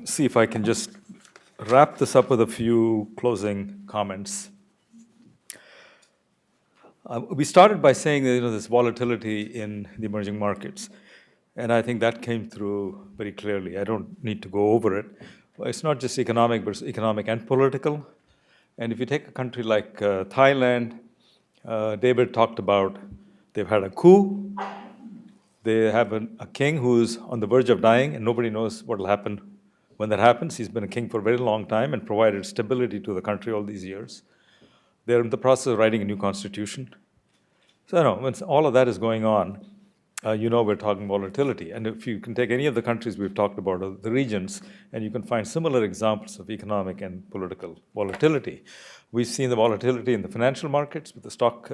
See if I can just wrap this up with a few closing comments. We started by saying that there's volatility in the emerging markets, and I think that came through very clearly. I don't need to go over it. It's not just economic, but it's economic and political. And if you take a country like Thailand, David talked about they've had a coup. They have a king who's on the verge of dying, and nobody knows what will happen when that happens. He's been a king for a very long time and provided stability to the country all these years. They're in the process of writing a new constitution. So, when all of that is going on, we're talking volatility. And if you can take any of the countries we've talked about, or the regions, and you can find similar examples of economic and political volatility. We've seen the volatility in the financial markets with the stock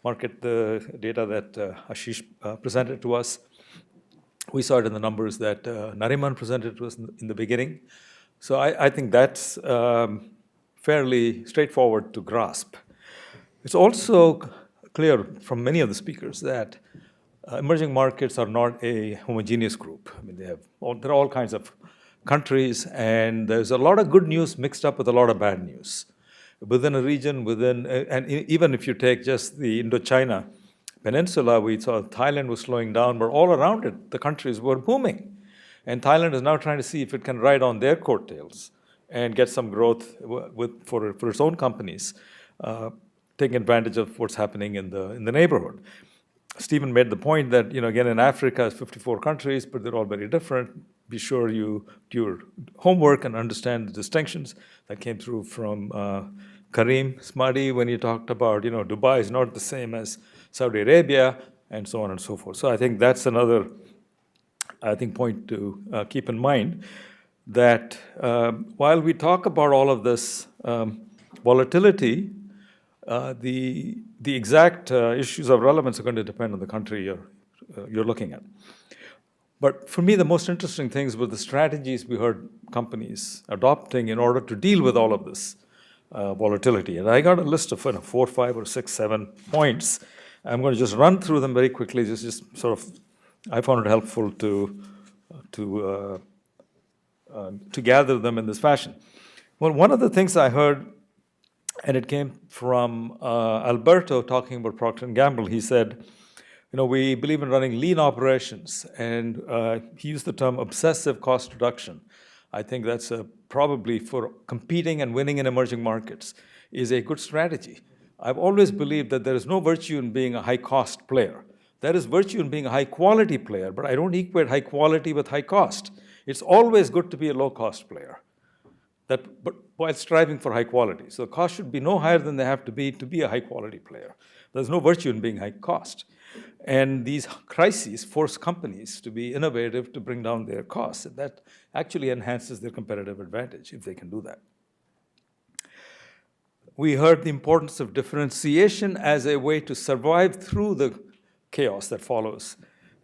market, the data that Ashish presented to us. We saw it in the numbers that Nariman presented to us in the beginning. So I think that's fairly straightforward to grasp. It's also clear from many of the speakers that emerging markets are not a homogeneous group. I mean, there are all kinds of countries, and there's a lot of good news mixed up with a lot of bad news. Within a region, and even if you take just the Indochina Peninsula, we saw Thailand was slowing down, but all around it, the countries were booming. And Thailand is now trying to see if it can ride on their coattails and get some growth for its own companies, taking advantage of what's happening in the neighborhood. Stephen made the point that, again, in Africa, it's 54 countries, but they're all very different. Be sure you do your homework and understand the distinctions that came through from Kareem Smadi when he talked about, Dubai is not the same as Saudi Arabia, and so on and so forth. So I think that's another, point to keep in mind, that while we talk about all of this volatility, the exact issues of relevance are going to depend on the country you're looking at. But for me, the most interesting things were the strategies we heard companies adopting in order to deal with all of this volatility. And I got a list of 4, 5, or 6, 7 points. I'm going to just run through them very quickly. Just sort of, I found it helpful to gather them in this fashion. Well, one of the things I heard, and it came from Alberto talking about Procter & Gamble. He said, we believe in running lean operations, and he used the term obsessive cost reduction. I think that's probably for competing and winning in emerging markets is a good strategy. I've always believed that there is no virtue in being a high-cost player. There is virtue in being a high-quality player, but I don't equate high quality with high cost. It's always good to be a low-cost player, but while striving for high quality. So the cost should be no higher than they have to be a high-quality player. There's no virtue in being high cost. And these crises force companies to be innovative to bring down their costs. And that actually enhances their competitive advantage if they can do that. We heard the importance of differentiation as a way to survive through the chaos that follows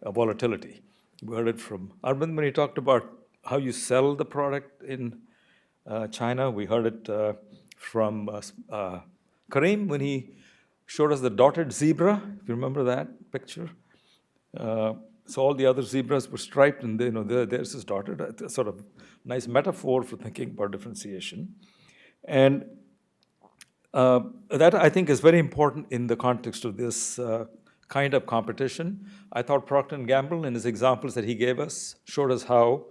volatility. We heard it from Arvind when he talked about how you sell the product in China. We heard it from Kareem when he showed us the dotted zebra, if you remember that picture. So all the other zebras were striped, and theirs is dotted. A sort of nice metaphor for thinking about differentiation. And that, I think, is very important in the context of this kind of competition. I thought Procter & Gamble, in his examples that he gave us, showed us how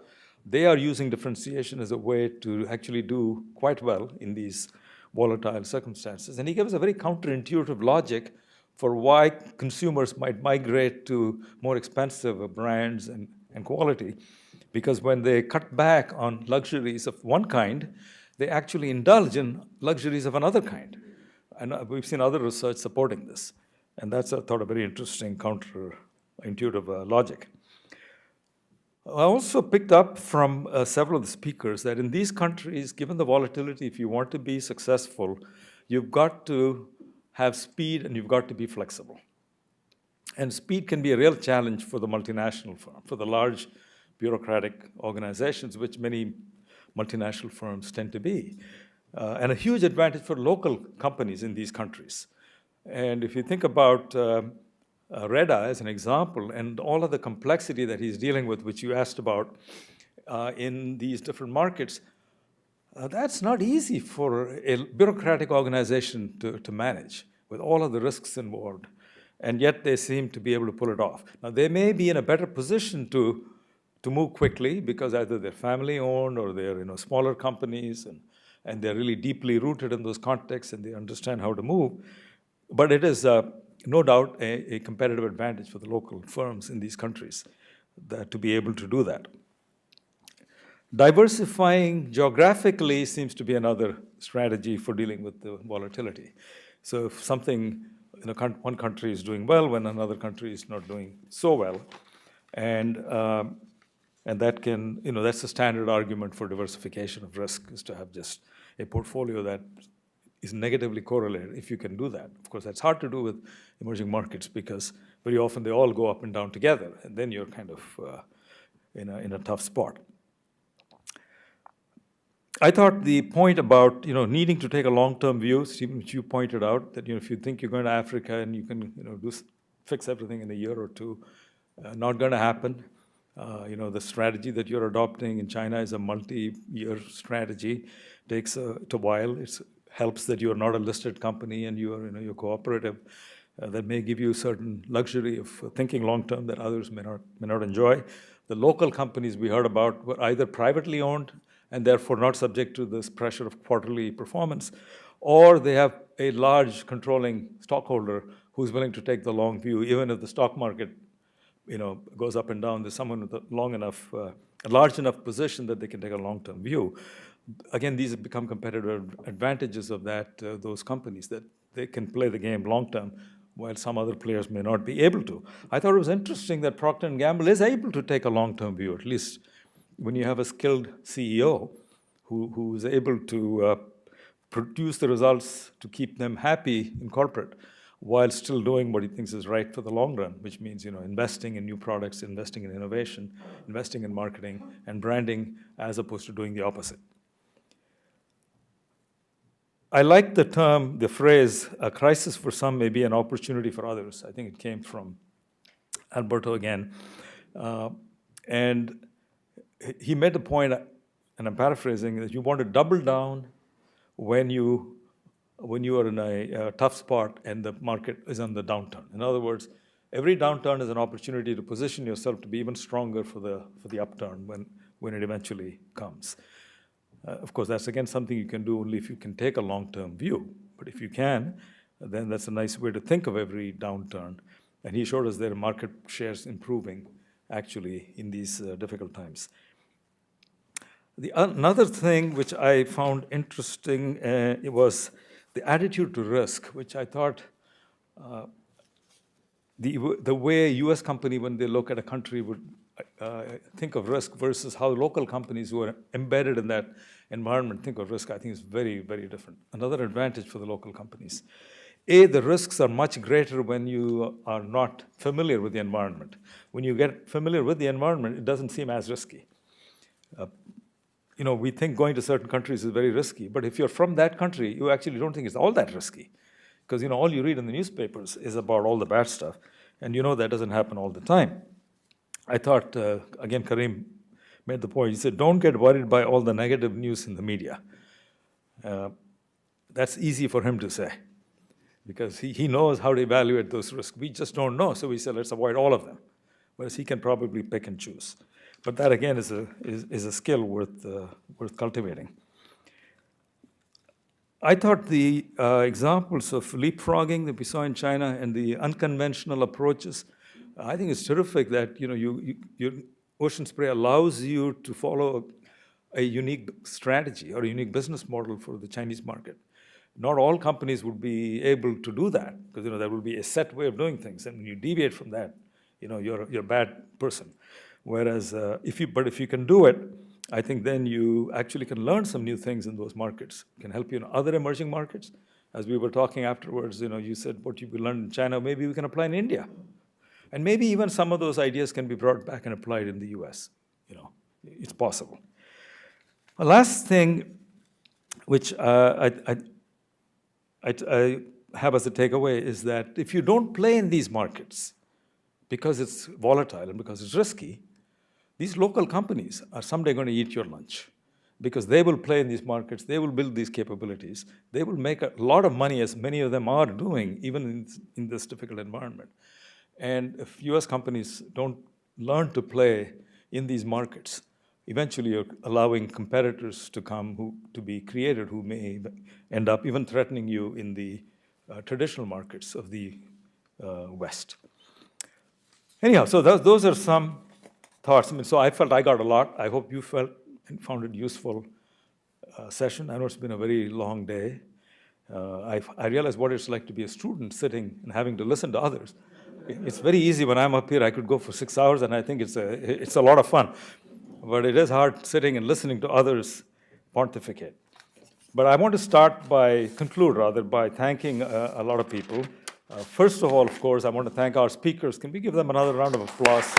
they are using differentiation as a way to actually do quite well in these volatile circumstances. And he gave us a very counterintuitive logic for why consumers might migrate to more expensive brands and quality. Because when they cut back on luxuries of one kind, they actually indulge in luxuries of another kind. And we've seen other research supporting this. And that's, I thought, a very interesting counterintuitive logic. I also picked up from several of the speakers that in these countries, given the volatility, if you want to be successful, you've got to have speed and you've got to be flexible. And speed can be a real challenge for the multinational firm, for the large bureaucratic organizations, which many multinational firms tend to be, and a huge advantage for local companies in these countries. And if you think about Reda as an example, and all of the complexity that he's dealing with, which you asked about, in these different markets, that's not easy for a bureaucratic organization to manage with all of the risks involved. And yet they seem to be able to pull it off. Now, they may be in a better position to move quickly because either they're family owned or they're smaller companies, and they're really deeply rooted in those contexts and they understand how to move. But it is no doubt a competitive advantage for the local firms in these countries to be able to do that. Diversifying geographically seems to be another strategy for dealing with the volatility. So if something, one country is doing well when another country is not doing so well, and that can, that's a standard argument for diversification of risk, is to have just a portfolio that is negatively correlated, if you can do that. Of course, that's hard to do with emerging markets because very often they all go up and down together, and then you're kind of in a tough spot. I thought the point about needing to take a long-term view, Stephen, which you pointed out, that if you think you're going to Africa and you can fix everything in a year or two, not going to happen. The strategy that you're adopting in China is a multi-year strategy. Takes a while. It helps that you're not a listed company and you're cooperative. That may give you a certain luxury of thinking long-term that others may not enjoy. The local companies we heard about were either privately owned and therefore not subject to this pressure of quarterly performance, or they have a large controlling stockholder who's willing to take the long view, even if the stock market goes up and down. There's someone with a large enough position that they can take a long-term view. Again, these have become competitive advantages of those companies, that they can play the game long-term, while some other players may not be able to. I thought it was interesting that Procter & Gamble is able to take a long-term view, at least when you have a skilled CEO who is able to produce the results to keep them happy in corporate, while still doing what he thinks is right for the long run, which means investing in new products, investing in innovation, investing in marketing and branding, as opposed to doing the opposite. I like the phrase, "A crisis for some may be an opportunity for others." I think it came from Alberto again. And he made the point, and I'm paraphrasing, that you want to double down when you are in a tough spot and the market is on the downturn. In other words, every downturn is an opportunity to position yourself to be even stronger for the upturn when it eventually comes. Of course, that's again something you can do only if you can take a long-term view. But if you can, then that's a nice way to think of every downturn. And he showed us their market shares improving actually in these difficult times. Another thing which I found interesting it was the attitude to risk, which I thought the way a U.S. company, when they look at a country, would think of risk versus how local companies who are embedded in that environment think of risk, I think is very, very different. Another advantage for the local companies. The risks are much greater when you are not familiar with the environment. When you get familiar with the environment, it doesn't seem as risky. We think going to certain countries is very risky, but if you're from that country, you actually don't think it's all that risky. Because all you read in the newspapers is about all the bad stuff, and that doesn't happen all the time. I thought, again, Karim made the point. He said, don't get worried by all the negative news in the media. That's easy for him to say, because he knows how to evaluate those risks. We just don't know, so we said, let's avoid all of them. Whereas he can probably pick and choose. But that, again, is a skill worth cultivating. I thought the examples of leapfrogging that we saw in China and the unconventional approaches, I think it's terrific that your Ocean Spray allows you to follow a unique strategy or a unique business model for the Chinese market. Not all companies would be able to do that, because there will be a set way of doing things, and when you deviate from that, you're a bad person. Whereas if you can do it, I think then you actually can learn some new things in those markets. It can help you in other emerging markets. As we were talking afterwards, you said what you learned in China, maybe we can apply in India. And maybe even some of those ideas can be brought back and applied in the US. It's possible. The last thing which I have as a takeaway is that if you don't play in these markets, because it's volatile and because it's risky, These local companies are someday going to eat your lunch because they will play in these markets, they will build these capabilities, they will make a lot of money, as many of them are doing, even in this difficult environment. And if US companies don't learn to play in these markets, eventually you're allowing competitors to come to be created who may end up even threatening you in the traditional markets of the West. Anyhow, so those are some thoughts. I mean, so I felt I got a lot. I hope you felt and found it useful session. I know it's been a very long day. I realize what it's like to be a student sitting and having to listen to others. It's very easy when I'm up here. I could go for 6 hours, and I think it's a lot of fun. But it is hard sitting and listening to others pontificate. But I want to conclude by thanking a lot of people. First of all, of course, I want to thank our speakers. Can we give them another round of applause?